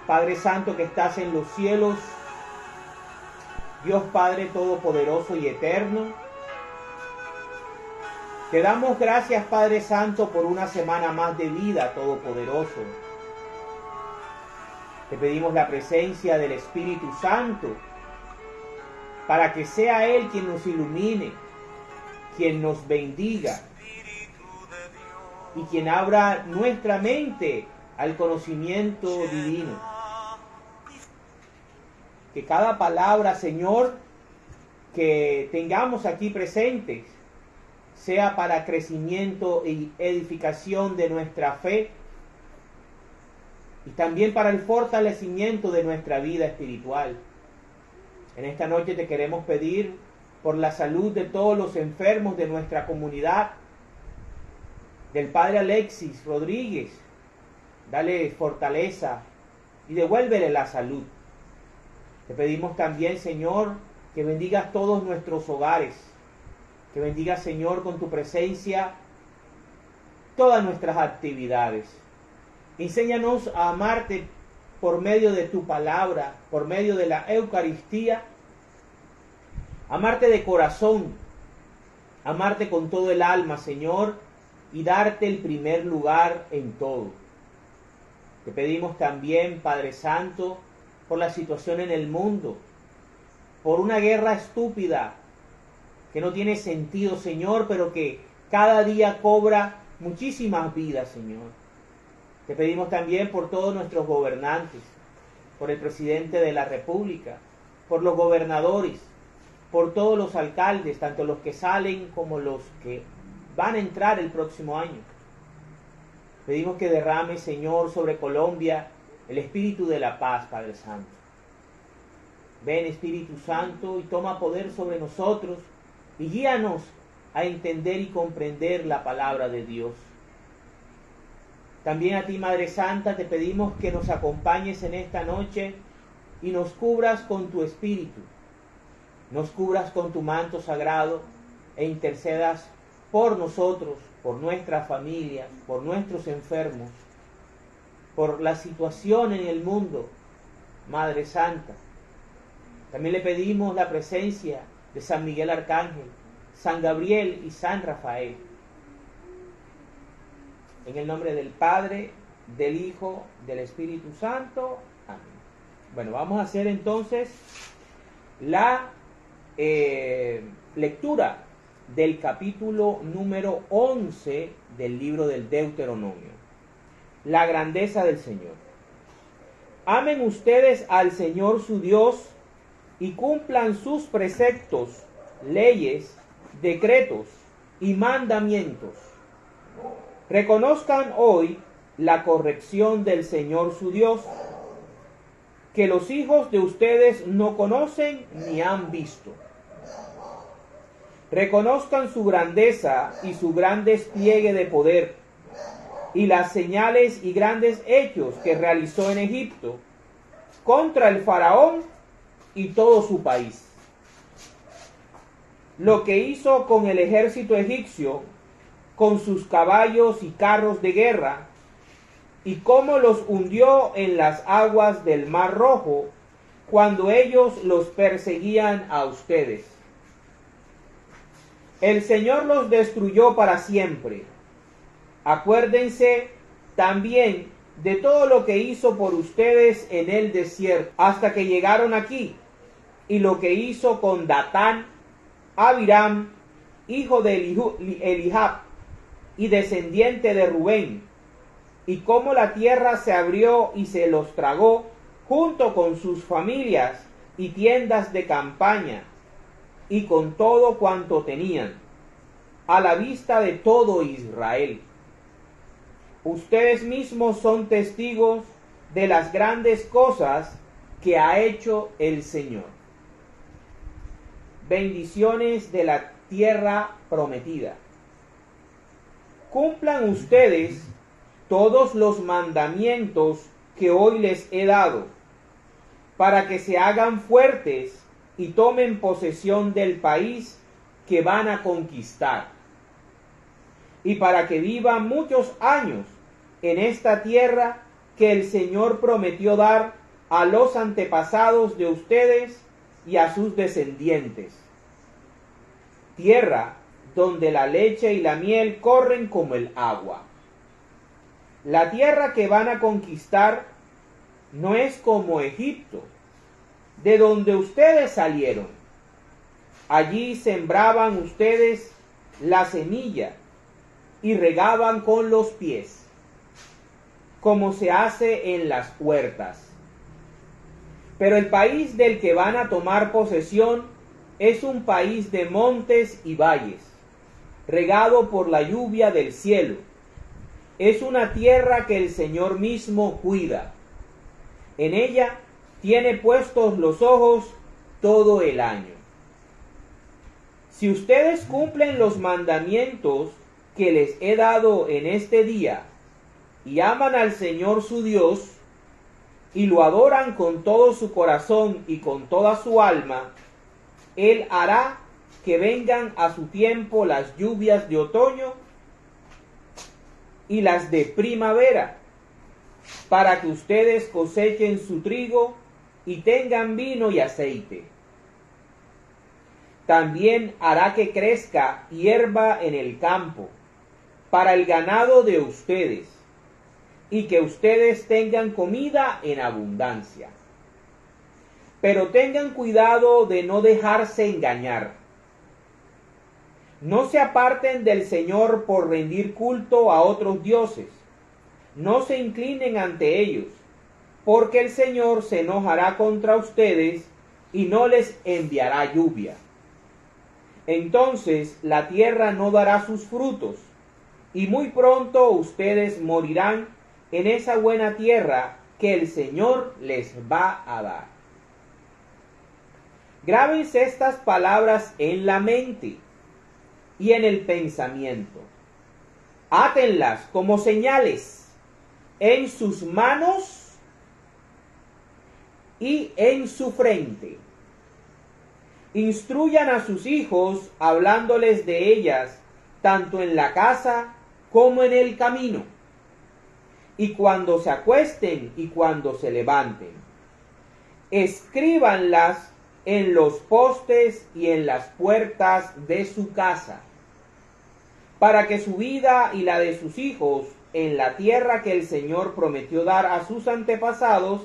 Padre Santo que estás en los cielos, Dios Padre Todopoderoso y Eterno, te damos gracias, Padre Santo, por una semana más de vida, Todopoderoso. Te pedimos la presencia del Espíritu Santo para que sea Él quien nos ilumine, quien nos bendiga y quien abra nuestra mente al conocimiento divino. Que cada palabra, Señor, que tengamos aquí presentes sea para crecimiento y edificación de nuestra fe y también para el fortalecimiento de nuestra vida espiritual. En esta noche te queremos pedir por la salud de todos los enfermos de nuestra comunidad, del Padre Alexis Rodríguez. Dale fortaleza y devuélvele la salud. Te pedimos también, Señor, que bendigas todos nuestros hogares, que bendigas, Señor, con tu presencia todas nuestras actividades. Enséñanos a amarte por medio de tu palabra, por medio de la Eucaristía, amarte de corazón, amarte con todo el alma, Señor, y darte el primer lugar en todo. Te pedimos también, Padre Santo, por la situación en el mundo, por una guerra estúpida que no tiene sentido, Señor, pero que cada día cobra muchísimas vidas, Señor. Te pedimos también por todos nuestros gobernantes, por el presidente de la República, por los gobernadores, por todos los alcaldes, tanto los que salen como los que van a entrar el próximo año. Pedimos que derrame, Señor, sobre Colombia el espíritu de la paz, Padre Santo. Ven, Espíritu Santo, y toma poder sobre nosotros y guíanos a entender y comprender la palabra de Dios. También a ti, Madre Santa, te pedimos que nos acompañes en esta noche y nos cubras con tu espíritu, nos cubras con tu manto sagrado e intercedas por nosotros, por nuestras familias, por nuestros enfermos, por la situación en el mundo, Madre Santa. También le pedimos la presencia de San Miguel Arcángel, San Gabriel y San Rafael. En el nombre del Padre, del Hijo, del Espíritu Santo. Amén. Bueno, vamos a hacer entonces la lectura del capítulo número 11 del libro del Deuteronomio. La grandeza del Señor. Amen ustedes al Señor su Dios y cumplan sus preceptos, leyes, decretos y mandamientos. Reconozcan hoy la corrección del Señor su Dios, que los hijos de ustedes no conocen ni han visto. Reconozcan su grandeza y su gran despliegue de poder, y las señales y grandes hechos que realizó en Egipto contra el faraón y todo su país. Lo que hizo con el ejército egipcio, con sus caballos y carros de guerra, y cómo los hundió en las aguas del Mar Rojo cuando ellos los perseguían a ustedes. El Señor los destruyó para siempre. Acuérdense también de todo lo que hizo por ustedes en el desierto hasta que llegaron aquí, y lo que hizo con Datán, Abiram, hijo de Elihab y descendiente de Rubén, y cómo la tierra se abrió y se los tragó junto con sus familias y tiendas de campaña, y con todo cuanto tenían, a la vista de todo Israel. Ustedes mismos son testigos de las grandes cosas que ha hecho el Señor. Bendiciones de la tierra prometida. Cumplan ustedes todos los mandamientos que hoy les he dado, para que se hagan fuertes y tomen posesión del país que van a conquistar, y para que vivan muchos años en esta tierra que el Señor prometió dar a los antepasados de ustedes y a sus descendientes. Tierra donde la leche y la miel corren como el agua. La tierra que van a conquistar no es como Egipto, de donde ustedes salieron. Allí sembraban ustedes la semilla y regaban con los pies, como se hace en las huertas. Pero el país del que van a tomar posesión es un país de montes y valles, regado por la lluvia del cielo. Es una tierra que el Señor mismo cuida. En ella tiene puestos los ojos todo el año. Si ustedes cumplen los mandamientos que les he dado en este día y aman al Señor su Dios y lo adoran con todo su corazón y con toda su alma, Él hará que vengan a su tiempo las lluvias de otoño y las de primavera, para que ustedes cosechen su trigo y tengan vino y aceite. También hará que crezca hierba en el campo, para el ganado de ustedes, y que ustedes tengan comida en abundancia. Pero tengan cuidado de no dejarse engañar. No se aparten del Señor por rendir culto a otros dioses. No se inclinen ante ellos, porque el Señor se enojará contra ustedes y no les enviará lluvia. Entonces la tierra no dará sus frutos, y muy pronto ustedes morirán en esa buena tierra que el Señor les va a dar. Grábense estas palabras en la mente y en el pensamiento. Átenlas como señales en sus manos y en su frente. Instruyan a sus hijos hablándoles de ellas, tanto en la casa como en el camino, y cuando se acuesten y cuando se levanten. Escríbanlas en los postes y en las puertas de su casa, para que su vida y la de sus hijos en la tierra que el Señor prometió dar a sus antepasados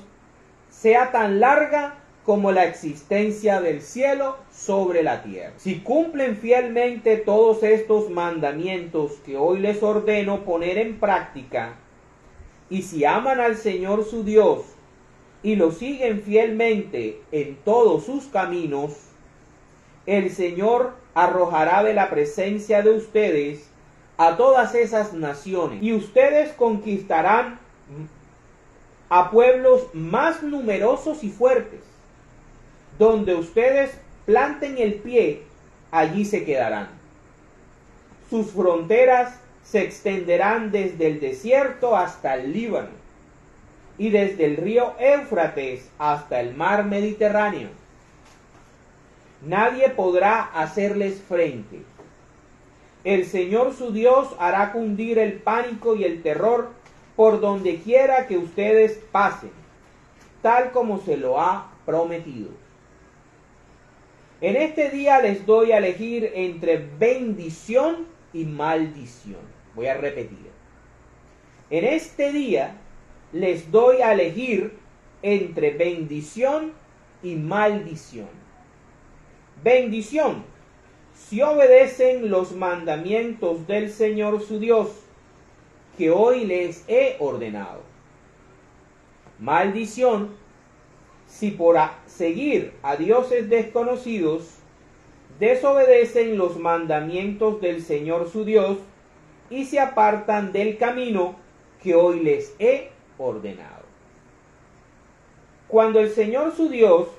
sea tan larga como la existencia del cielo sobre la tierra. Si cumplen fielmente todos estos mandamientos que hoy les ordeno poner en práctica, y si aman al Señor su Dios y lo siguen fielmente en todos sus caminos, el Señor arrojará de la presencia de ustedes a todas esas naciones, y ustedes conquistarán a pueblos más numerosos y fuertes. Donde ustedes planten el pie, allí se quedarán. Sus fronteras se extenderán desde el desierto hasta el Líbano, y desde el río Éufrates hasta el mar Mediterráneo. Nadie podrá hacerles frente. El Señor su Dios hará cundir el pánico y el terror por donde quiera que ustedes pasen, tal como se lo ha prometido. En este día les doy a elegir entre bendición y maldición. Voy a repetir. En este día les doy a elegir entre bendición y maldición. Bendición, si obedecen los mandamientos del Señor su Dios, que hoy les he ordenado. Maldición, si por seguir a dioses desconocidos desobedecen los mandamientos del Señor su Dios y se apartan del camino que hoy les he ordenado. Cuando el Señor su Dios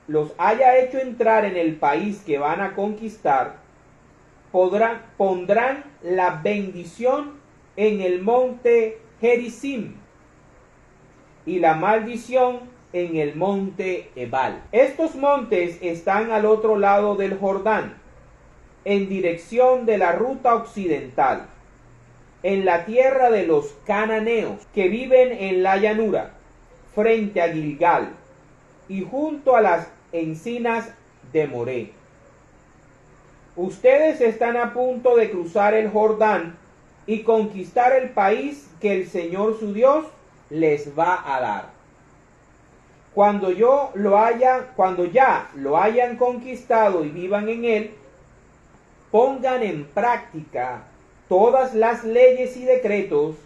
los haya hecho entrar en el país que van a conquistar, pondrán la bendición en el monte Gerizim y la maldición en el monte Ebal. Estos montes están al otro lado del Jordán, en dirección de la ruta occidental. en la tierra de los cananeos, que viven en la llanura, frente a Gilgal, y junto a las encinas de Moré. Ustedes están a punto de cruzar el Jordán y conquistar el país que el Señor su Dios les va a dar. Cuando ya lo hayan conquistado y vivan en él, pongan en práctica todas las leyes y decretos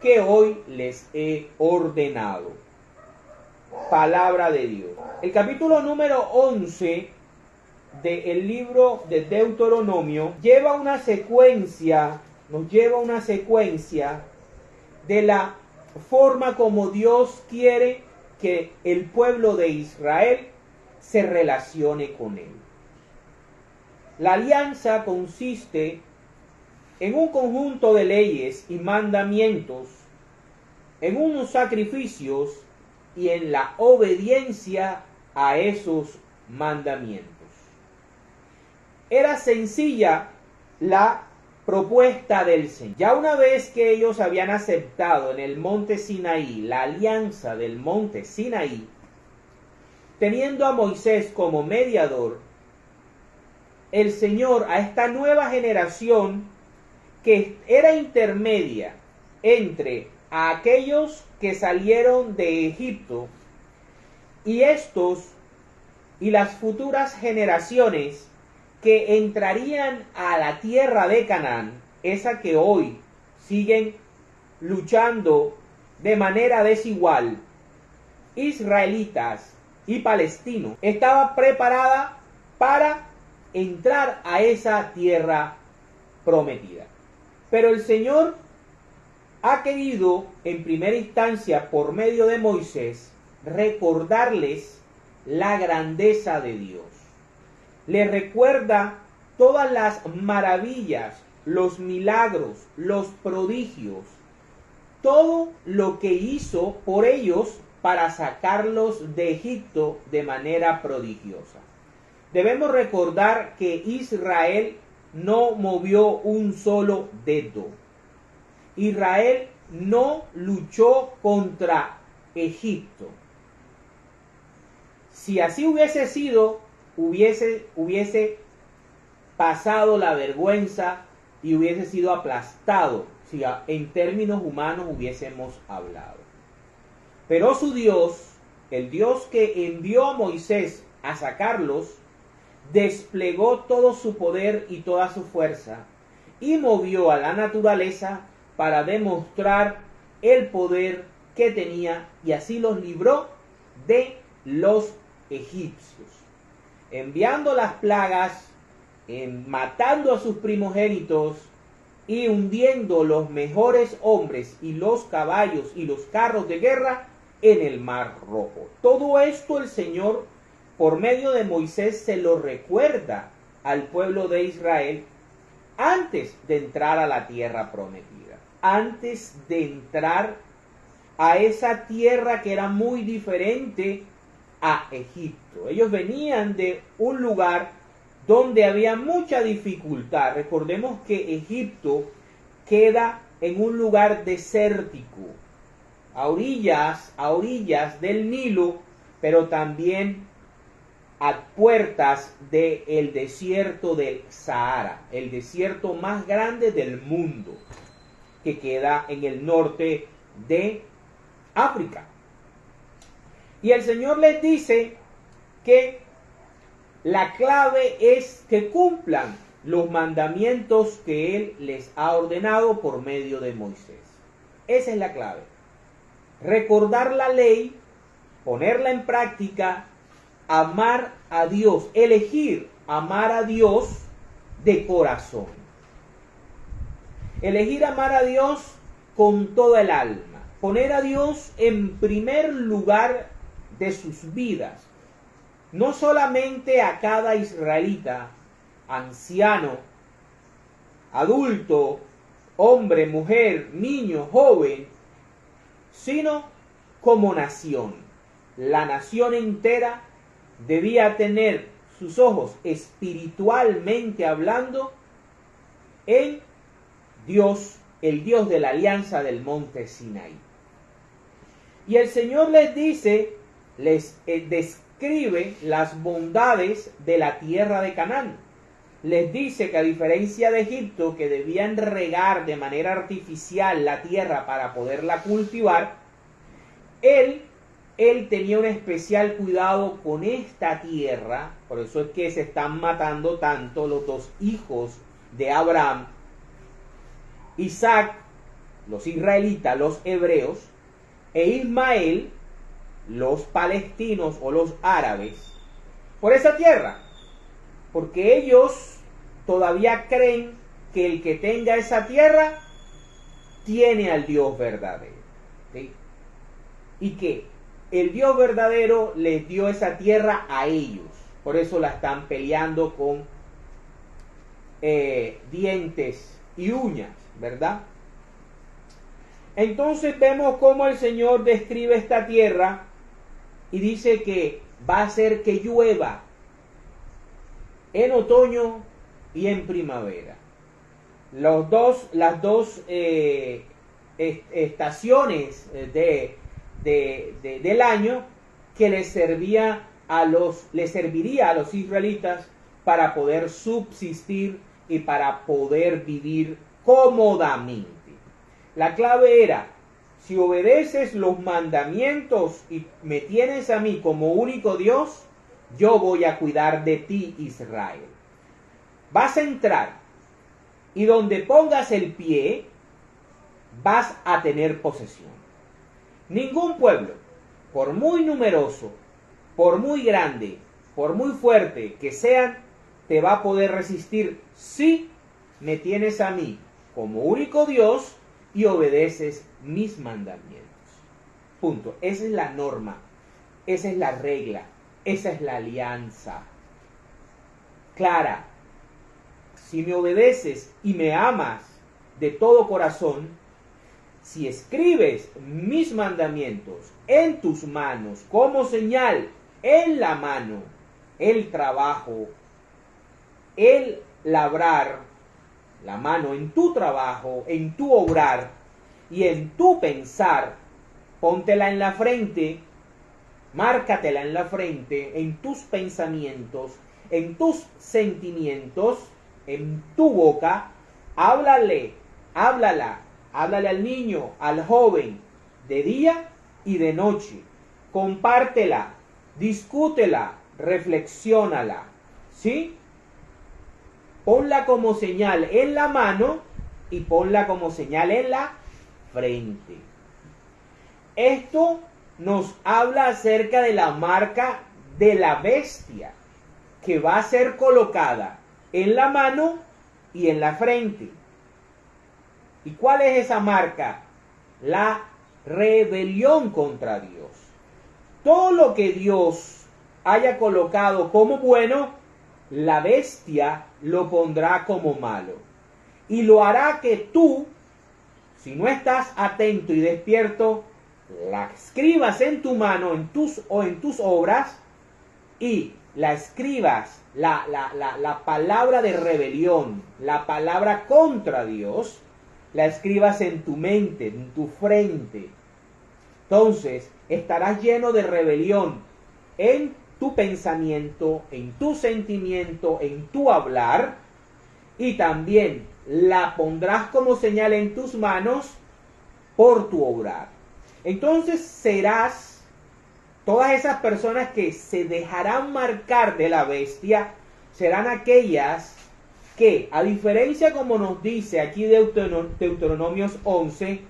que hoy les he ordenado. Palabra de Dios. El capítulo número 11 del libro de Deuteronomio nos lleva una secuencia de la forma como Dios quiere que el pueblo de Israel se relacione con él. La alianza consiste en un conjunto de leyes y mandamientos, en unos sacrificios y en la obediencia a esos mandamientos. Era sencilla la propuesta del Señor. Ya una vez que ellos habían aceptado en el monte Sinaí, la alianza del monte Sinaí, teniendo a Moisés como mediador, el Señor a esta nueva generación que era intermedia entre aquellos que salieron de Egipto y estos y las futuras generaciones que entrarían a la tierra de Canaán, esa que hoy siguen luchando de manera desigual, israelitas y palestinos, estaba preparada para entrar a esa tierra prometida. Pero el Señor ha querido, en primera instancia, por medio de Moisés, recordarles la grandeza de Dios. Les recuerda todas las maravillas, los milagros, los prodigios, todo lo que hizo por ellos para sacarlos de Egipto de manera prodigiosa. Debemos recordar que Israel no movió un solo dedo. Israel no luchó contra Egipto. Si así hubiese sido, hubiese pasado la vergüenza y hubiese sido aplastado, si en términos humanos hubiésemos hablado. Pero su Dios, el Dios que envió a Moisés a sacarlos, desplegó todo su poder y toda su fuerza y movió a la naturaleza para demostrar el poder que tenía, y así los libró de los egipcios, enviando las plagas, matando a sus primogénitos y hundiendo los mejores hombres y los caballos y los carros de guerra en el Mar Rojo. Todo esto el Señor, por medio de Moisés, se lo recuerda al pueblo de Israel antes de entrar a la tierra prometida, antes de entrar a esa tierra que era muy diferente a Egipto. Ellos venían de un lugar donde había mucha dificultad. Recordemos que Egipto queda en un lugar desértico, a orillas del Nilo, pero también a puertas del desierto del Sahara, el desierto más grande del mundo, que queda en el norte de África. Y el Señor les dice que la clave es que cumplan los mandamientos que Él les ha ordenado por medio de Moisés. Esa es la clave. Recordar la ley, ponerla en práctica, amar a Dios, elegir amar a Dios de corazón. Elegir amar a Dios con toda el alma. Poner a Dios en primer lugar de sus vidas. No solamente a cada israelita, anciano, adulto, hombre, mujer, niño, joven, sino como nación. La nación entera debía tener sus ojos, espiritualmente hablando, en Dios el Dios de la alianza del monte Sinaí. Y el Señor les dice, les describe las bondades de la tierra de Canaán. Les dice que a diferencia de Egipto, que debían regar de manera artificial la tierra para poderla cultivar, Él tenía un especial cuidado con esta tierra. Por eso es que se están matando tanto los dos hijos de Abraham, Isaac, los israelitas, los hebreos, e Ismael, los palestinos o los árabes, por esa tierra. Porque ellos todavía creen que el que tenga esa tierra tiene al Dios verdadero, ¿sí? Y que el Dios verdadero les dio esa tierra a ellos. Por eso la están peleando con dientes y uñas, ¿verdad? Entonces vemos cómo el Señor describe esta tierra y dice que va a hacer que llueva en otoño y en primavera. Las dos estaciones del año que les serviría a los israelitas para poder subsistir y para poder vivir cómodamente. La clave era: si obedeces los mandamientos y me tienes a mí como único Dios, yo voy a cuidar de ti, Israel. Vas a entrar y donde pongas el pie, vas a tener posesión. Ningún pueblo, por muy numeroso, por muy grande, por muy fuerte que sean, te va a poder resistir si me tienes a mí como único Dios y obedeces mis mandamientos. Punto. Esa es la norma, esa es la regla, esa es la alianza clara. Si me obedeces y me amas de todo corazón, si escribes mis mandamientos en tus manos como señal en la mano, el trabajo, el labrar, la mano en tu trabajo, en tu obrar y en tu pensar, póntela en la frente, márcatela en la frente, en tus pensamientos, en tus sentimientos, en tu boca, háblale al niño, al joven, de día y de noche, compártela, discútela, reflexiónala, ¿sí? Ponla como señal en la mano y ponla como señal en la frente. Esto nos habla acerca de la marca de la bestia que va a ser colocada en la mano y en la frente. ¿Y cuál es esa marca? La rebelión contra Dios. Todo lo que Dios haya colocado como bueno, la bestia lo pondrá como malo. Y lo hará que tú, si no estás atento y despierto, la escribas en tu mano, en tus obras, y la escribas, la palabra de rebelión, la palabra contra Dios, la escribas en tu mente, en tu frente. Entonces estarás lleno de rebelión en tu pensamiento, en tu sentimiento, en tu hablar, y también la pondrás como señal en tus manos por tu obrar. Entonces serás todas esas personas que se dejarán marcar de la bestia, serán aquellas que, a diferencia como nos dice aquí Deuteronomios 11,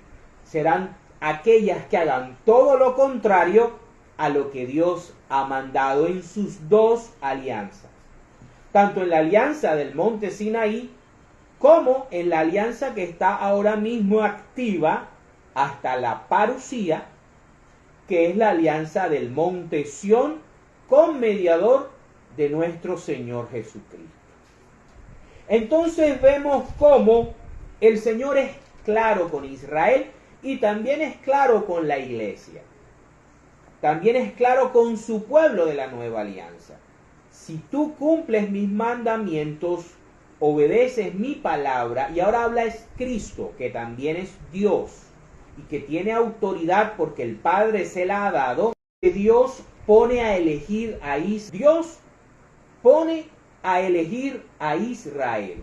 serán aquellas que hagan todo lo contrario a lo que Dios ha mandado en sus dos alianzas, tanto en la alianza del monte Sinaí como en la alianza que está ahora mismo activa hasta la parucía, que es la alianza del monte Sión con mediador de nuestro Señor Jesucristo. Entonces vemos cómo el Señor es claro con Israel y también es claro con la iglesia. También es claro con su pueblo de la nueva alianza. Si tú cumples mis mandamientos, obedeces mi palabra, y ahora habla es Cristo, que también es Dios, y que tiene autoridad porque el Padre se la ha dado, que Dios pone a elegir a Israel. Dios pone a elegir a Israel.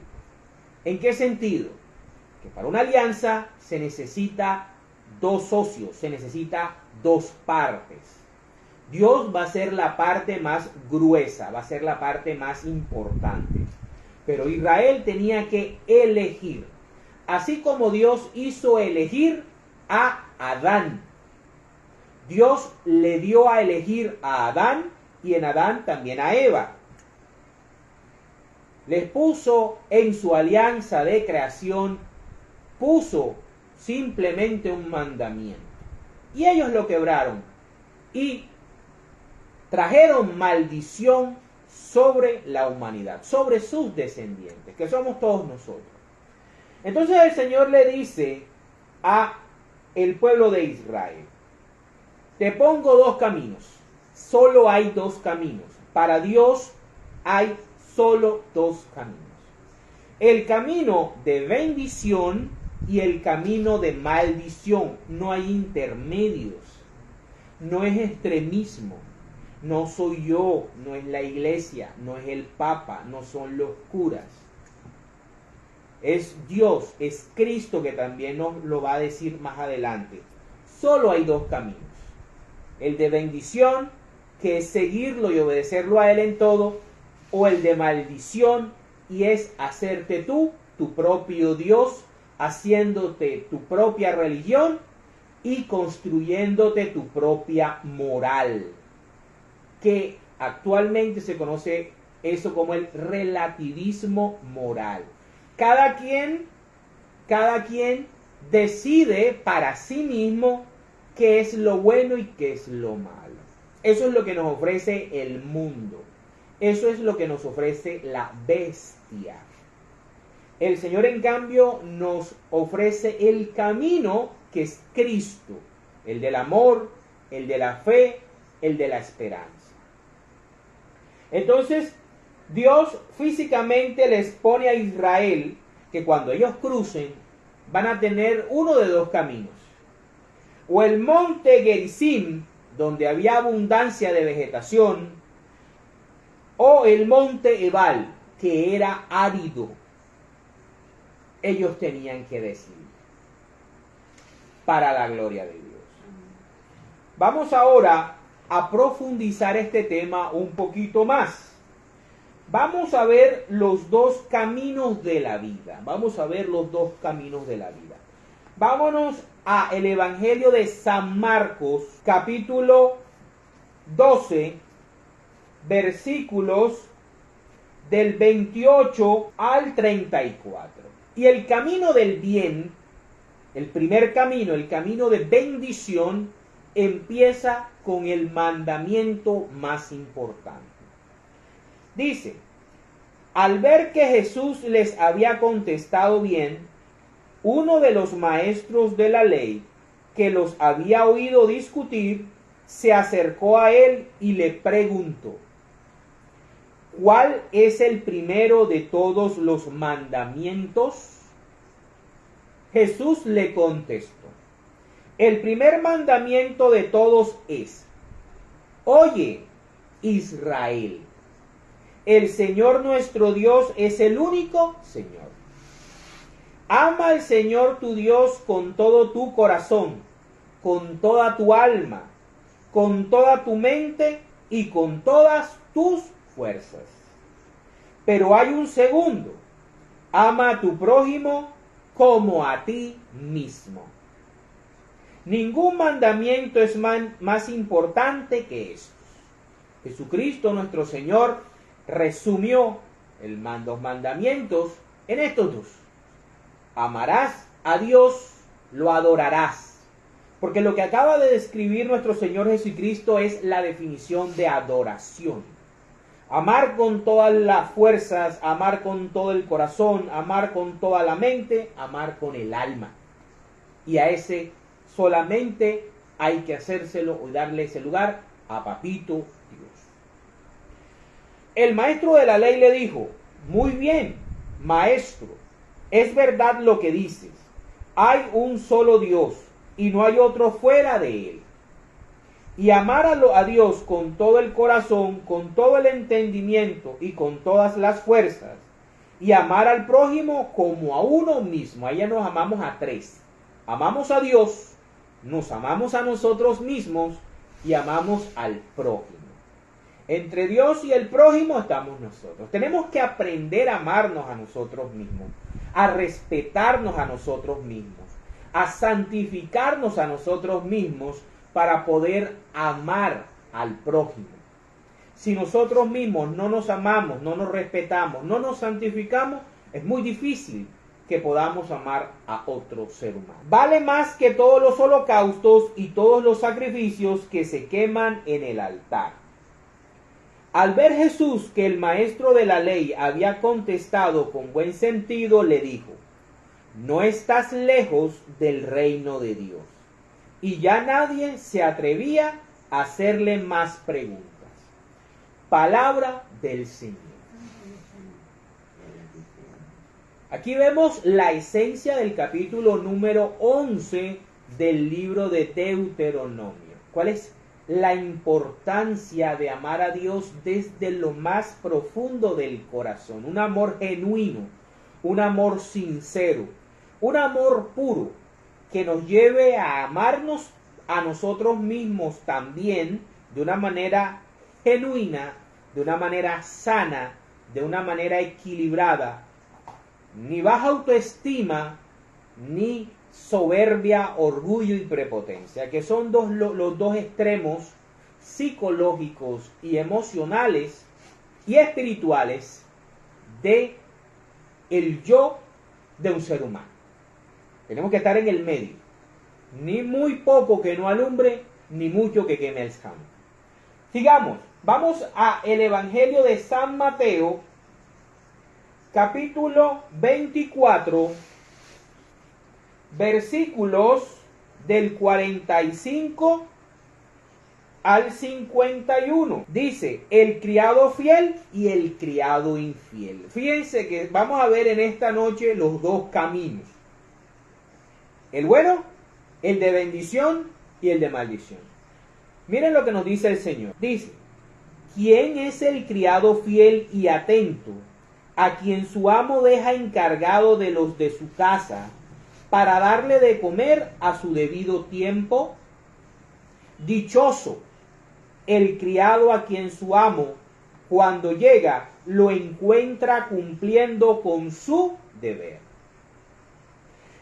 ¿En qué sentido? Que para una alianza se necesita dos socios, se necesita dos partes. Dios va a ser la parte más gruesa, va a ser la parte más importante. Pero Israel tenía que elegir. Así como Dios hizo elegir a Adán. Dios le dio a elegir a Adán y en Adán también a Eva. Les puso en su alianza de creación, puso simplemente un mandamiento. Y ellos lo quebraron y trajeron maldición sobre la humanidad, sobre sus descendientes, que somos todos nosotros. Entonces el Señor le dice a el pueblo de Israel: te pongo dos caminos. Solo hay dos caminos. Para Dios hay solo dos caminos. El camino de bendición y el camino de maldición. No hay intermedios. No es extremismo. No soy yo, no es la iglesia, no es el Papa, no son los curas. Es Dios, es Cristo, que también nos lo va a decir más adelante. Solo hay dos caminos. El de bendición, que es seguirlo y obedecerlo a Él en todo, o el de maldición, y es hacerte tú tu propio Dios, haciéndote tu propia religión y construyéndote tu propia moral, que actualmente se conoce eso como el relativismo moral. Cada quien decide para sí mismo qué es lo bueno y qué es lo malo. Eso es lo que nos ofrece el mundo. Eso es lo que nos ofrece la bestia. El Señor, en cambio, nos ofrece el camino que es Cristo, el del amor, el de la fe, el de la esperanza. Entonces, Dios físicamente les pone a Israel que cuando ellos crucen van a tener uno de dos caminos. O el monte Gerizim, donde había abundancia de vegetación, o el monte Ebal, que era árido. Ellos tenían que decidir para la gloria de Dios. Vamos ahora a profundizar este tema un poquito más. Vamos a ver los dos caminos de la vida. Vamos a ver los dos caminos de la vida. Vámonos a el Evangelio de San Marcos, capítulo 12, versículos del 28 al 34. Y el camino del bien, el primer camino, el camino de bendición, empieza con el mandamiento más importante. Dice: al ver que Jesús les había contestado bien, uno de los maestros de la ley, que los había oído discutir, se acercó a él y le preguntó: ¿cuál es el primero de todos los mandamientos? Jesús le contestó: el primer mandamiento de todos es: oye, Israel, el Señor nuestro Dios es el único Señor. Ama al Señor tu Dios con todo tu corazón, con toda tu alma, con toda tu mente y con todas tus fuerzas. Pero hay un segundo: ama a tu prójimo como a ti mismo. Ningún mandamiento es más importante que estos. Jesucristo nuestro Señor resumió los mandamientos en estos dos: amarás a Dios, lo adorarás. Porque lo que acaba de describir nuestro Señor Jesucristo es la definición de adoración. Amar con todas las fuerzas, amar con todo el corazón, amar con toda la mente, amar con el alma. Y a ese solamente hay que hacérselo o darle ese lugar a Papito Dios. El maestro de la ley le dijo: muy bien, Maestro, es verdad lo que dices. Hay un solo Dios y no hay otro fuera de él. Y amar a Dios con todo el corazón, con todo el entendimiento y con todas las fuerzas. Y amar al prójimo como a uno mismo. Ahí ya nos amamos a tres. Amamos a Dios, nos amamos a nosotros mismos y amamos al prójimo. Entre Dios y el prójimo estamos nosotros. Tenemos que aprender a amarnos a nosotros mismos, a respetarnos a nosotros mismos, a santificarnos a nosotros mismos para poder amar al prójimo. Si nosotros mismos no nos amamos, no nos respetamos, no nos santificamos, es muy difícil que podamos amar a otro ser humano. Vale más que todos los holocaustos y todos los sacrificios que se queman en el altar. Al ver Jesús que el maestro de la ley había contestado con buen sentido, le dijo: no estás lejos del reino de Dios. Y ya nadie se atrevía a hacerle más preguntas. Palabra del Señor. Aquí vemos la esencia del capítulo número 11 del libro de Deuteronomio. ¿Cuál es la importancia de amar a Dios desde lo más profundo del corazón? Un amor genuino, un amor sincero, un amor puro que nos lleve a amarnos a nosotros mismos también de una manera genuina, de una manera sana, de una manera equilibrada. Ni baja autoestima, ni soberbia, orgullo y prepotencia, que son los dos extremos psicológicos y emocionales y espirituales de el yo de un ser humano. Tenemos que estar en el medio, ni muy poco que no alumbre, ni mucho que queme el escampo. Sigamos, vamos a el Evangelio de San Mateo, capítulo 24, versículos del 45 al 51. Dice, el criado fiel y el criado infiel. Fíjense que vamos a ver en esta noche los dos caminos. El bueno, el de bendición y el de maldición. Miren lo que nos dice el Señor. Dice, ¿quién es el criado fiel y atento, a quien su amo deja encargado de los de su casa, para darle de comer a su debido tiempo? Dichoso el criado a quien su amo, cuando llega, lo encuentra cumpliendo con su deber.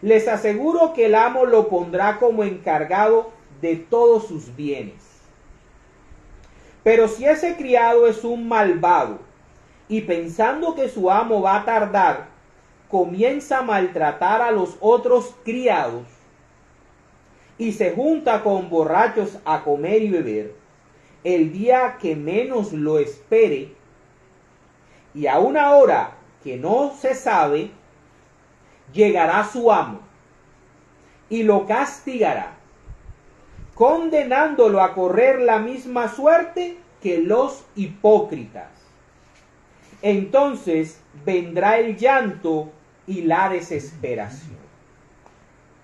Les aseguro que el amo lo pondrá como encargado de todos sus bienes. Pero si ese criado es un malvado, y pensando que su amo va a tardar, comienza a maltratar a los otros criados, y se junta con borrachos a comer y beber, el día que menos lo espere, y a una hora que no se sabe, llegará su amo, y lo castigará, condenándolo a correr la misma suerte que los hipócritas. Entonces vendrá el llanto y la desesperación.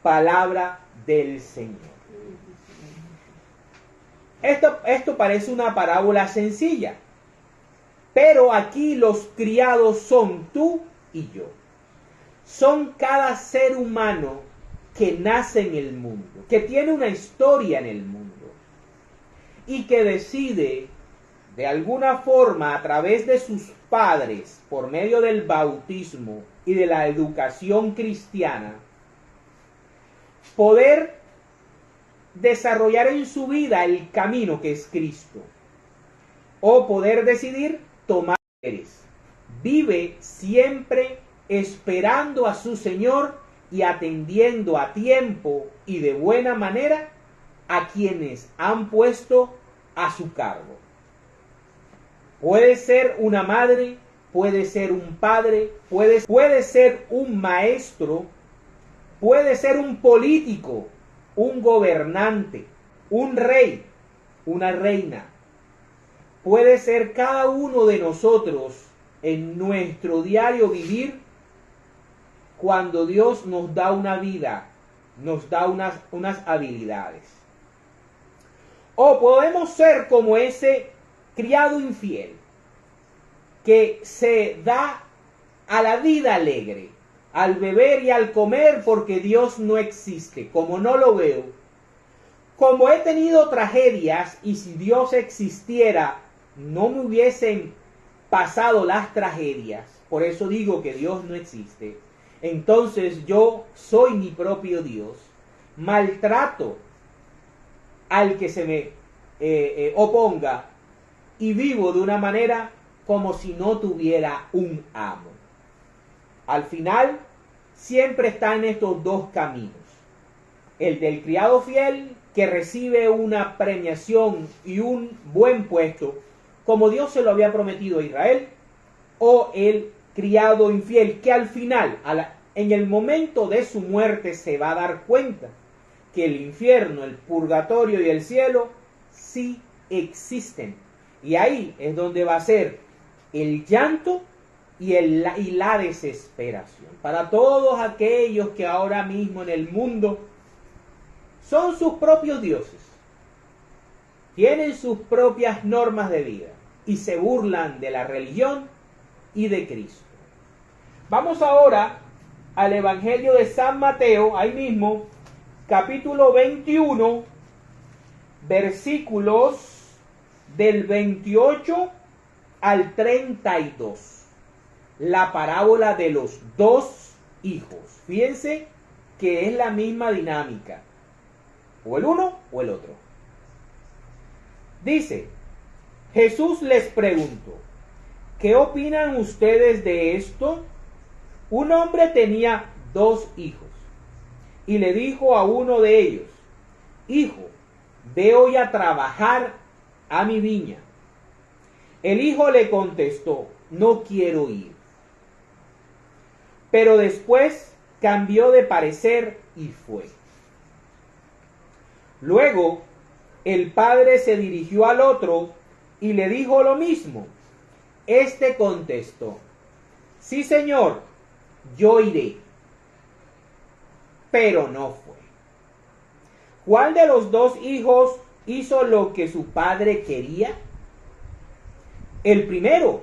Palabra del Señor. Esto parece una parábola sencilla, pero aquí los criados son tú y yo. Son cada ser humano que nace en el mundo, que tiene una historia en el mundo y que decide de alguna forma a través de sus padres, por medio del bautismo y de la educación cristiana, poder desarrollar en su vida el camino que es Cristo, o poder decidir tomar deberes. Vive siempre esperando a su Señor y atendiendo a tiempo y de buena manera a quienes han puesto a su cargo. Puede ser una madre, puede ser un padre, puede ser un maestro, puede ser un político, un gobernante, un rey, una reina. Puede ser cada uno de nosotros en nuestro diario vivir cuando Dios nos da una vida, nos da unas habilidades. O podemos ser como ese criado infiel que se da a la vida alegre, al beber y al comer porque Dios no existe. Como no lo veo, como he tenido tragedias y si Dios existiera no me hubiesen pasado las tragedias, por eso digo que Dios no existe. Entonces yo soy mi propio Dios, maltrato al que se me oponga y vivo de una manera como si no tuviera un amo. Al final, siempre está en estos dos caminos. El del criado fiel, que recibe una premiación y un buen puesto, como Dios se lo había prometido a Israel, o el criado infiel, que al final, en el momento de su muerte, se va a dar cuenta que el infierno, el purgatorio y el cielo sí existen. Y ahí es donde va a ser el llanto y la desesperación. Para todos aquellos que ahora mismo en el mundo son sus propios dioses, tienen sus propias normas de vida y se burlan de la religión y de Cristo. Vamos ahora al Evangelio de San Mateo, ahí mismo, capítulo 21, versículos del 28 al 32. La parábola de los dos hijos. Fíjense que es la misma dinámica. O el uno o el otro. Dice, Jesús les preguntó, ¿qué opinan ustedes de esto? Un hombre tenía dos hijos y le dijo a uno de ellos, hijo, ve hoy a trabajar a mi viña. El hijo le contestó, no quiero ir. Pero después cambió de parecer y fue. Luego el padre se dirigió al otro y le dijo lo mismo. Este contestó, sí señor, yo iré. Pero no fue. ¿Cuál de los dos hijos hizo lo que su padre quería? El primero,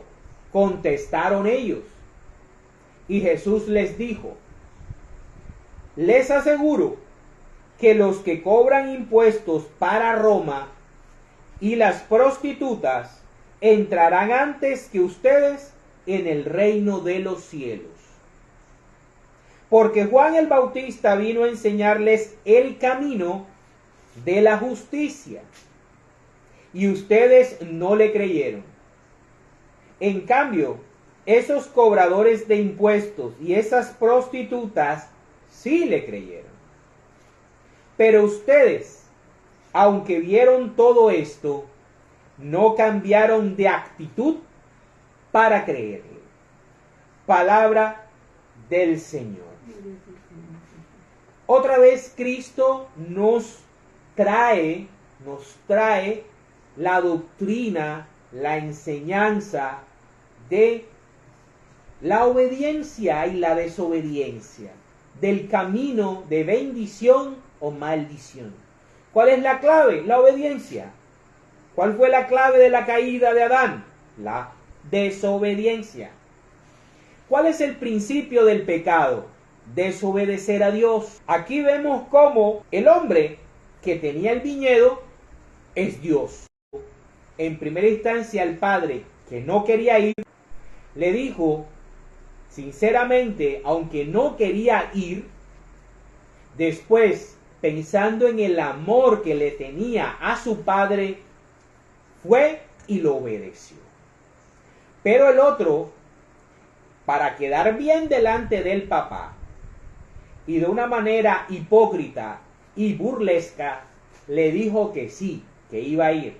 contestaron ellos. Y Jesús les dijo, les aseguro que los que cobran impuestos para Roma y las prostitutas entrarán antes que ustedes en el reino de los cielos. Porque Juan el Bautista vino a enseñarles el camino de la justicia y ustedes no le creyeron. En cambio, esos cobradores de impuestos y esas prostitutas sí le creyeron. Pero ustedes, aunque vieron todo esto, no cambiaron de actitud para creerle. Palabra del Señor. Otra vez Cristo nos trae la doctrina, la enseñanza de la obediencia y la desobediencia, del camino de bendición o maldición. ¿Cuál es la clave? La obediencia. ¿Cuál fue la clave de la caída de Adán? La desobediencia. ¿Cuál es el principio del pecado? Desobedecer a Dios. Aquí vemos cómo el hombre que tenía el viñedo es Dios. En primera instancia el padre, que no quería ir, le dijo sinceramente, aunque no quería ir, después, pensando en el amor que le tenía a su padre, fue y lo obedeció. Pero el otro, para quedar bien delante del papá, y de una manera hipócrita y burlesca, le dijo que sí, que iba a ir.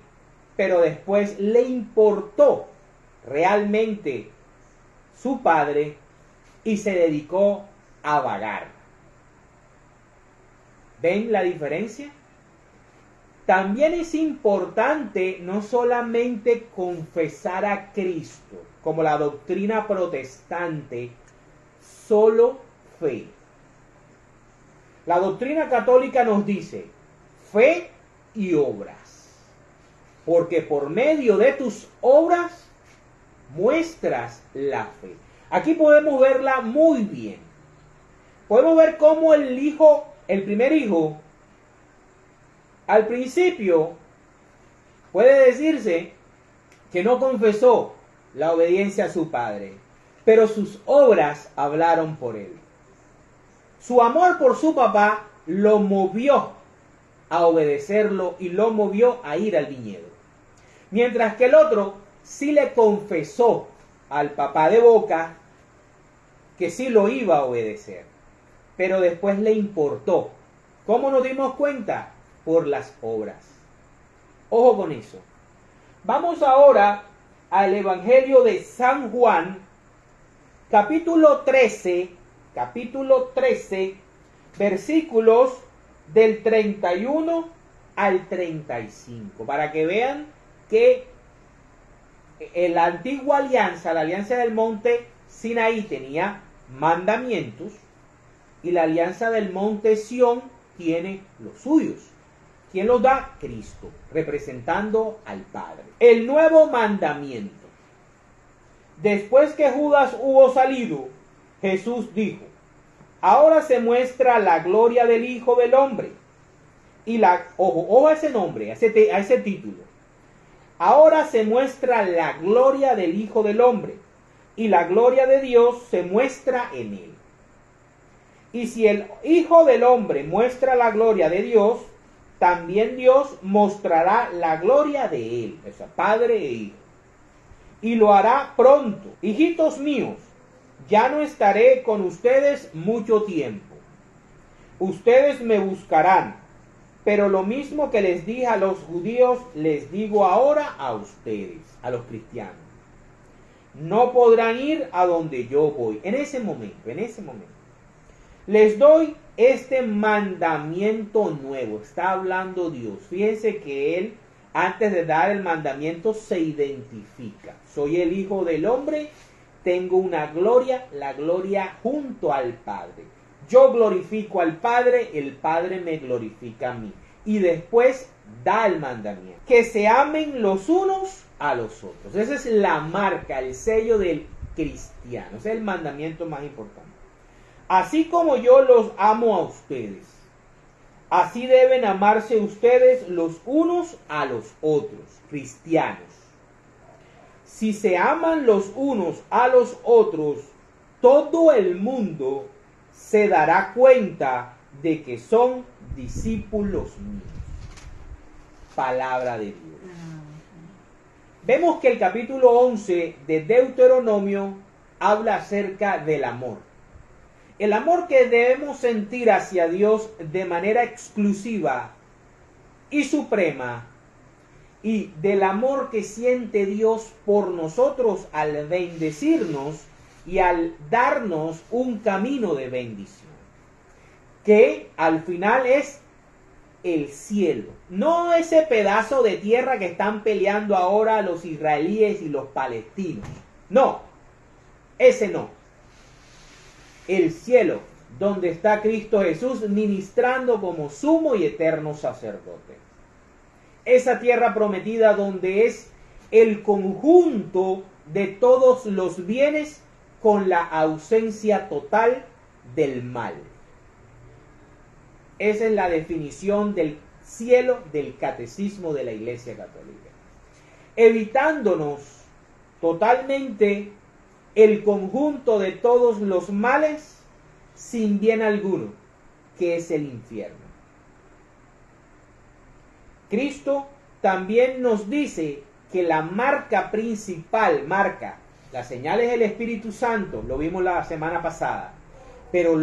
Pero después le importó realmente su padre y se dedicó a vagar. ¿Ven la diferencia? También es importante no solamente confesar a Cristo, como la doctrina protestante, solo fe. La doctrina católica nos dice fe y obras, porque por medio de tus obras muestras la fe. Aquí podemos verla muy bien. Podemos ver cómo el primer hijo, al principio puede decirse que no confesó la obediencia a su padre, pero sus obras hablaron por él. Su amor por su papá lo movió a obedecerlo y lo movió a ir al viñedo. Mientras que el otro sí le confesó al papá de boca que sí lo iba a obedecer, pero después le importó. ¿Cómo nos dimos cuenta? Por las obras. Ojo con eso. Vamos ahora al Evangelio de San Juan, capítulo 13, versículos del 31 al 35, para que vean que en la antigua alianza, la alianza del monte Sinaí, tenía mandamientos, y la alianza del monte Sión tiene los suyos. ¿Quién los da? Cristo, representando al Padre. El nuevo mandamiento. Después que Judas hubo salido, Jesús dijo: ahora se muestra la gloria del Hijo del Hombre. Y ojo a ese nombre, a ese título. Ahora se muestra la gloria del Hijo del Hombre, y la gloria de Dios se muestra en él. Y si el Hijo del Hombre muestra la gloria de Dios, también Dios mostrará la gloria de él, o sea, Padre e Hijo. Y lo hará pronto. Hijitos míos, ya no estaré con ustedes mucho tiempo. Ustedes me buscarán, pero lo mismo que les dije a los judíos, les digo ahora a ustedes, a los cristianos. No podrán ir a donde yo voy. En ese momento. Les doy este mandamiento nuevo. Está hablando Dios. Fíjense que Él, antes de dar el mandamiento, se identifica. Soy el Hijo del Hombre, tengo una gloria, la gloria junto al Padre. Yo glorifico al Padre, el Padre me glorifica a mí. Y después da el mandamiento. Que se amen los unos a los otros. Esa es la marca, el sello del cristiano. Ese es el mandamiento más importante. Así como yo los amo a ustedes, así deben amarse ustedes los unos a los otros, cristianos. Si se aman los unos a los otros, todo el mundo se dará cuenta de que son discípulos míos. Palabra de Dios. Vemos que el capítulo 11 de Deuteronomio habla acerca del amor. El amor que debemos sentir hacia Dios de manera exclusiva y suprema, y del amor que siente Dios por nosotros al bendecirnos y al darnos un camino de bendición, que al final es el cielo. No ese pedazo de tierra que están peleando ahora los israelíes y los palestinos. No, ese no. El cielo, donde está Cristo Jesús ministrando como sumo y eterno sacerdote. Esa tierra prometida donde es el conjunto de todos los bienes con la ausencia total del mal. Esa es la definición del cielo del catecismo de la Iglesia Católica. Evitándonos totalmente el conjunto de todos los males sin bien alguno, que es el infierno. Cristo también nos dice que la marca principal, las señales del Espíritu Santo, lo vimos la semana pasada, pero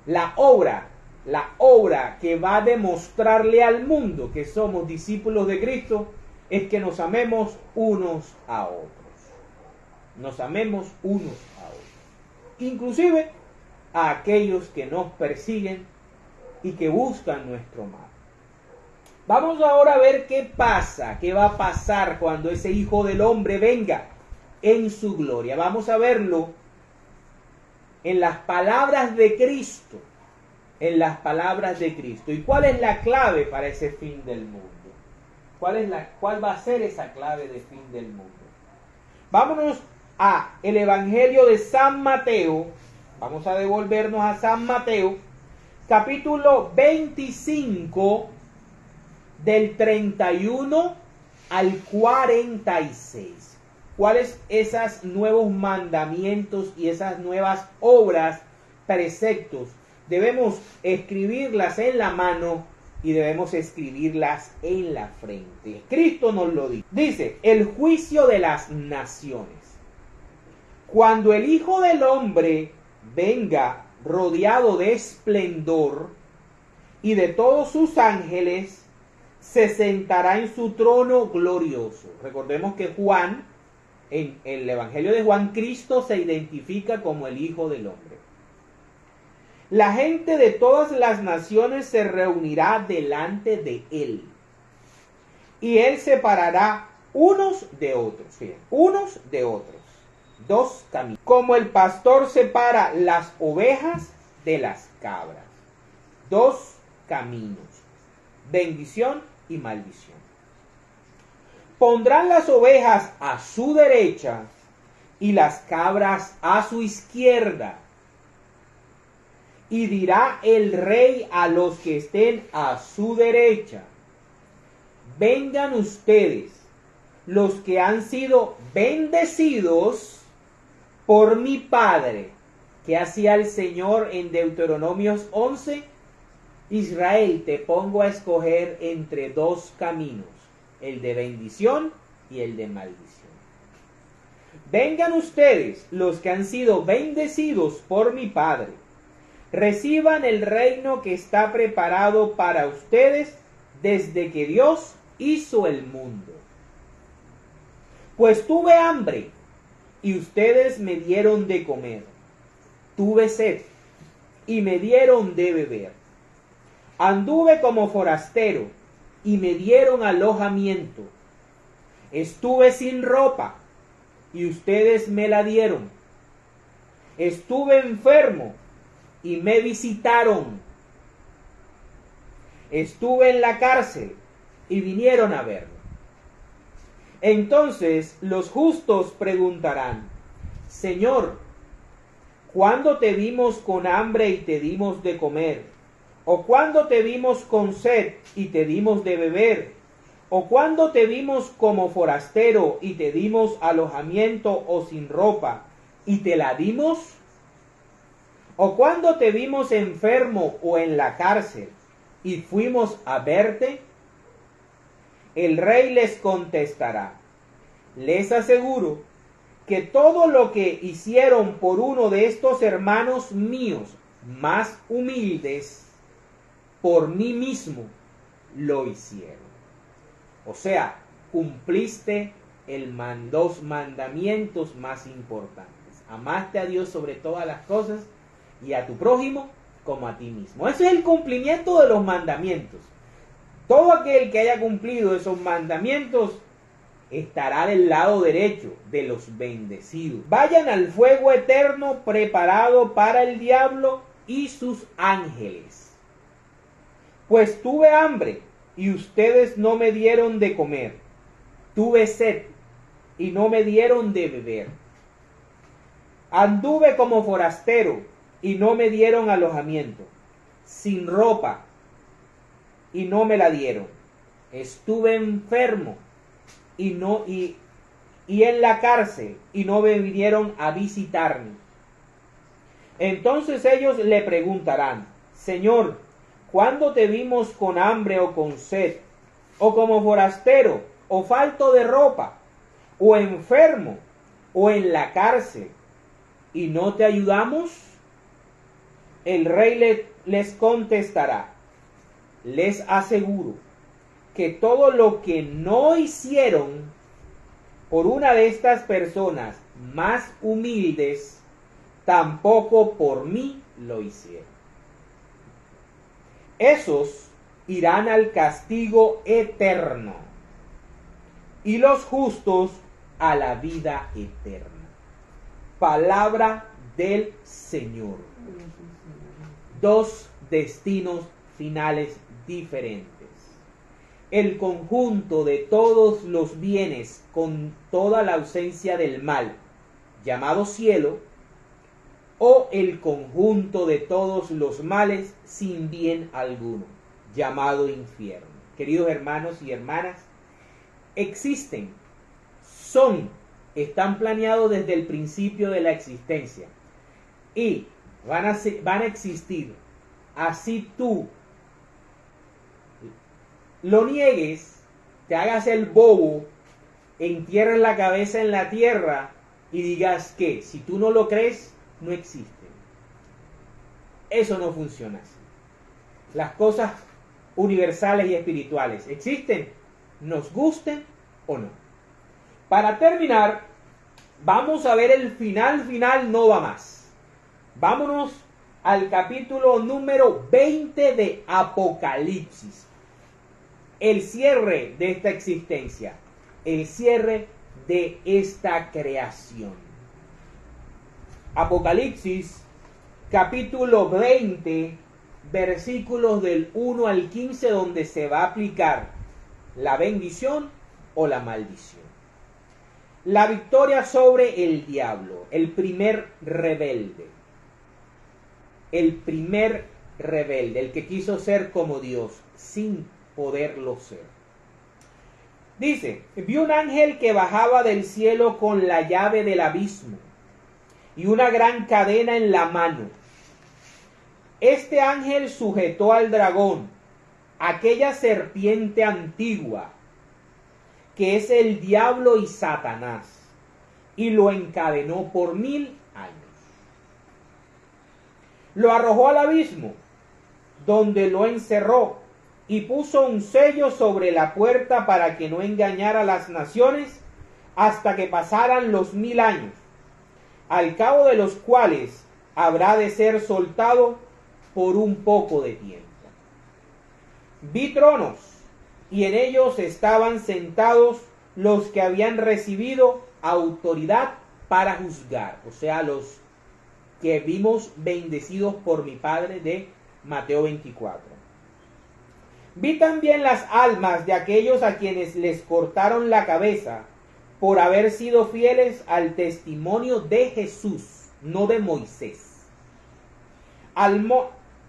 la obra que va a demostrarle al mundo que somos discípulos de Cristo es que nos amemos unos a otros. Nos amemos unos a otros. Inclusive a aquellos que nos persiguen y que buscan nuestro mal. Vamos ahora a ver qué pasa, qué va a pasar cuando ese Hijo del Hombre venga en su gloria. Vamos a verlo en las palabras de Cristo. En las palabras de Cristo. ¿Y cuál es la clave para ese fin del mundo? ¿Cuál va a ser esa clave de fin del mundo? Vámonos a el Evangelio de San Mateo. Vamos a devolvernos a San Mateo, capítulo 25, del 31 al 46. ¿Cuáles esos nuevos mandamientos y esas nuevas obras, preceptos? Debemos escribirlas en la mano y debemos escribirlas en la frente. Cristo nos lo dice. Dice, el juicio de las naciones. Cuando el Hijo del Hombre venga rodeado de esplendor y de todos sus ángeles, se sentará en su trono glorioso. Recordemos que Juan, en el Evangelio de Juan, Cristo se identifica como el Hijo del Hombre. La gente de todas las naciones se reunirá delante de él. Y él separará unos de otros. Fíjense, unos de otros. Dos caminos. Como el pastor separa las ovejas de las cabras. Dos caminos. Bendición y maldición. Pondrán las ovejas a su derecha y las cabras a su izquierda. Y dirá el rey a los que estén a su derecha: vengan ustedes, los que han sido bendecidos por mi Padre. ¿Qué hacía el Señor en Deuteronomios 11? Israel, te pongo a escoger entre dos caminos, el de bendición y el de maldición. Vengan ustedes, los que han sido bendecidos por mi Padre. Reciban el reino que está preparado para ustedes desde que Dios hizo el mundo. Pues tuve hambre y ustedes me dieron de comer. Tuve sed y me dieron de beber. Anduve como forastero y me dieron alojamiento. Estuve sin ropa y ustedes me la dieron. Estuve enfermo y me visitaron. Estuve en la cárcel y vinieron a verme. Entonces los justos preguntarán: Señor, ¿cuándo te vimos con hambre y te dimos de comer? ¿O cuándo te vimos con sed y te dimos de beber? ¿O cuándo te vimos como forastero y te dimos alojamiento o sin ropa y te la dimos? ¿O cuándo te vimos enfermo o en la cárcel y fuimos a verte? El rey les contestará: les aseguro que todo lo que hicieron por uno de estos hermanos míos más humildes, por mí mismo lo hicieron. O sea, cumpliste dos mandamientos más importantes. Amaste a Dios sobre todas las cosas y a tu prójimo como a ti mismo. Ese es el cumplimiento de los mandamientos. Todo aquel que haya cumplido esos mandamientos estará del lado derecho de los bendecidos. Vayan al fuego eterno preparado para el diablo y sus ángeles. Pues tuve hambre y ustedes no me dieron de comer. Tuve sed y no me dieron de beber. Anduve como forastero y no me dieron alojamiento, sin ropa y no me la dieron. Estuve enfermo y en la cárcel y no me vinieron a visitarme. Entonces ellos le preguntarán: Señor, ¿cuándo te vimos con hambre o con sed, o como forastero, o falto de ropa, o enfermo, o en la cárcel, y no te ayudamos? El rey les contestará: les aseguro que todo lo que no hicieron por una de estas personas más humildes, tampoco por mí lo hicieron. Esos irán al castigo eterno y los justos a la vida eterna. Palabra del Señor. Dos destinos finales diferentes. El conjunto de todos los bienes con toda la ausencia del mal, llamado cielo, o el conjunto de todos los males sin bien alguno, llamado infierno. Queridos hermanos y hermanas, existen, están planeados desde el principio de la existencia y van a existir. Así tú lo niegues, te hagas el bobo, entierres la cabeza en la tierra y digas que si tú no lo crees, no existe. Eso no funciona así. Las cosas universales y espirituales existen, nos gusten o no. Para terminar, vamos a ver el final, no va más. Vámonos al capítulo número 20 de Apocalipsis. El cierre de esta existencia, el cierre de esta creación. Apocalipsis, capítulo 20, versículos del 1 al 15, donde se va a aplicar la bendición o la maldición. La victoria sobre el diablo, el primer rebelde. El primer rebelde, el que quiso ser como Dios, sin poderlo ser. Dice, vi un ángel que bajaba del cielo con la llave del abismo y una gran cadena en la mano. Este ángel sujetó al dragón, aquella serpiente antigua, que es el diablo y Satanás, y lo encadenó por 1000 años. Lo arrojó al abismo, donde lo encerró, y puso un sello sobre la puerta para que no engañara a las naciones hasta que pasaran los 1000 años, al cabo de los cuales habrá de ser soltado por un poco de tiempo. Vi tronos, y en ellos estaban sentados los que habían recibido autoridad para juzgar, o sea, los que vimos bendecidos por mi Padre de Mateo 24. Vi también las almas de aquellos a quienes les cortaron la cabeza por haber sido fieles al testimonio de Jesús, no de Moisés,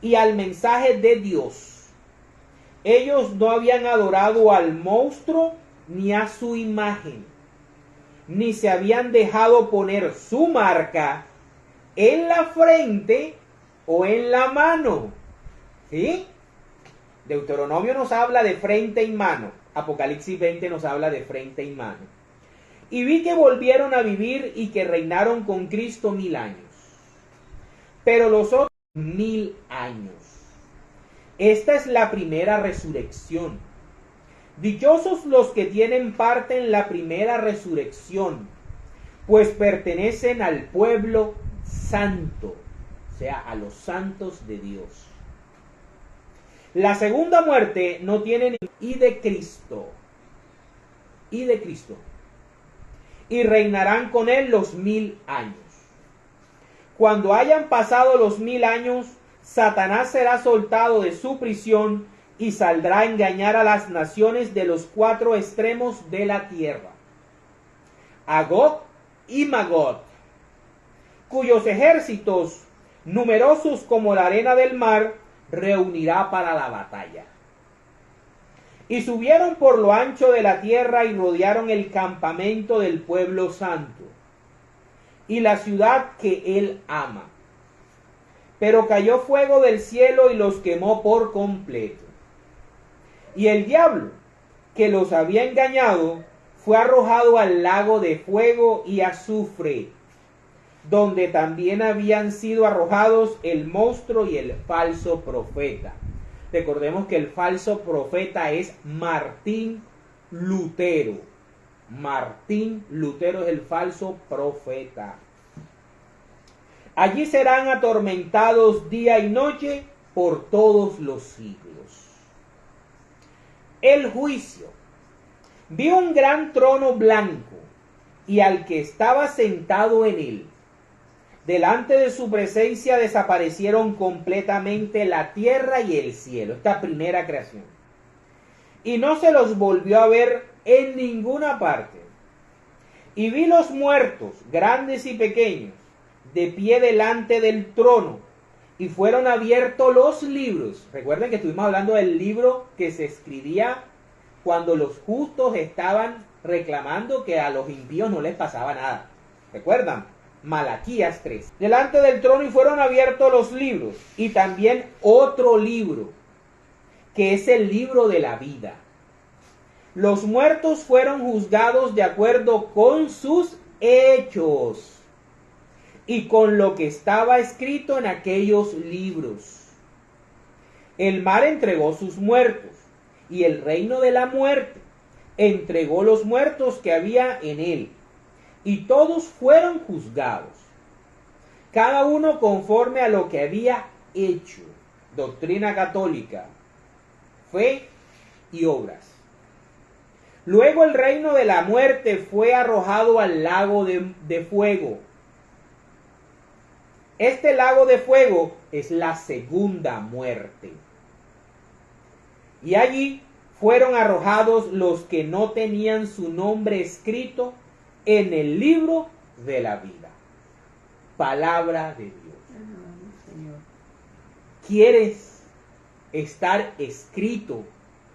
y al mensaje de Dios. Ellos no habían adorado al monstruo ni a su imagen, ni se habían dejado poner su marca en la frente o en la mano. ¿Sí? Deuteronomio nos habla de frente y mano. Apocalipsis 20 nos habla de frente y mano. Y vi que volvieron a vivir y que reinaron con Cristo 1000 años. Pero los otros 1000 años. Esta es la primera resurrección. Dichosos los que tienen parte en la primera resurrección, pues pertenecen al pueblo santo, o sea, a los santos de Dios. La segunda muerte no tiene y de Cristo. Y reinarán con él los 1000 años. Cuando hayan pasado los 1000 años, Satanás será soltado de su prisión y saldrá a engañar a las naciones de los 4 extremos de la tierra, a Gog y Magog, cuyos ejércitos, numerosos como la arena del mar, reunirá para la batalla. Y subieron por lo ancho de la tierra y rodearon el campamento del pueblo santo y la ciudad que él ama. Pero cayó fuego del cielo y los quemó por completo. Y el diablo, que los había engañado, fue arrojado al lago de fuego y azufre, donde también habían sido arrojados el monstruo y el falso profeta. Recordemos que el falso profeta es Martín Lutero. Martín Lutero es el falso profeta. Allí serán atormentados día y noche por todos los siglos. El juicio. Vi un gran trono blanco y al que estaba sentado en él. Delante de su presencia desaparecieron completamente la tierra y el cielo, esta primera creación. Y no se los volvió a ver en ninguna parte. Y vi los muertos, grandes y pequeños, de pie delante del trono, y fueron abiertos los libros. Recuerden que estuvimos hablando del libro que se escribía cuando los justos estaban reclamando que a los impíos no les pasaba nada. ¿Recuerdan? Malaquías 3. Delante del trono y fueron abiertos los libros, y también otro libro, que es el libro de la vida. Los muertos fueron juzgados de acuerdo con sus hechos y con lo que estaba escrito en aquellos libros. El mar entregó sus muertos, y el reino de la muerte entregó los muertos que había en él, y todos fueron juzgados, cada uno conforme a lo que había hecho. Doctrina católica, fe y obras. Luego el reino de la muerte fue arrojado al lago de fuego. Este lago de fuego es la segunda muerte. Y allí fueron arrojados los que no tenían su nombre escrito en el libro de la vida. Palabra de Dios. ¿Quieres estar escrito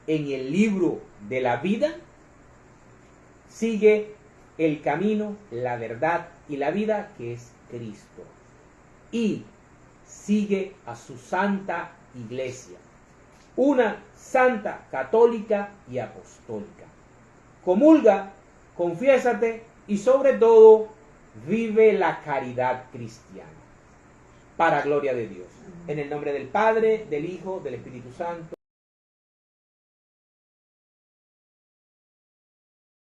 en el libro de la vida? Sigue el camino, la verdad y la vida, que es Cristo. Y sigue a su santa iglesia, una santa, católica y apostólica. Comulga, confiésate y sobre todo vive la caridad cristiana. Para gloria de Dios. En el nombre del Padre, del Hijo, del Espíritu Santo.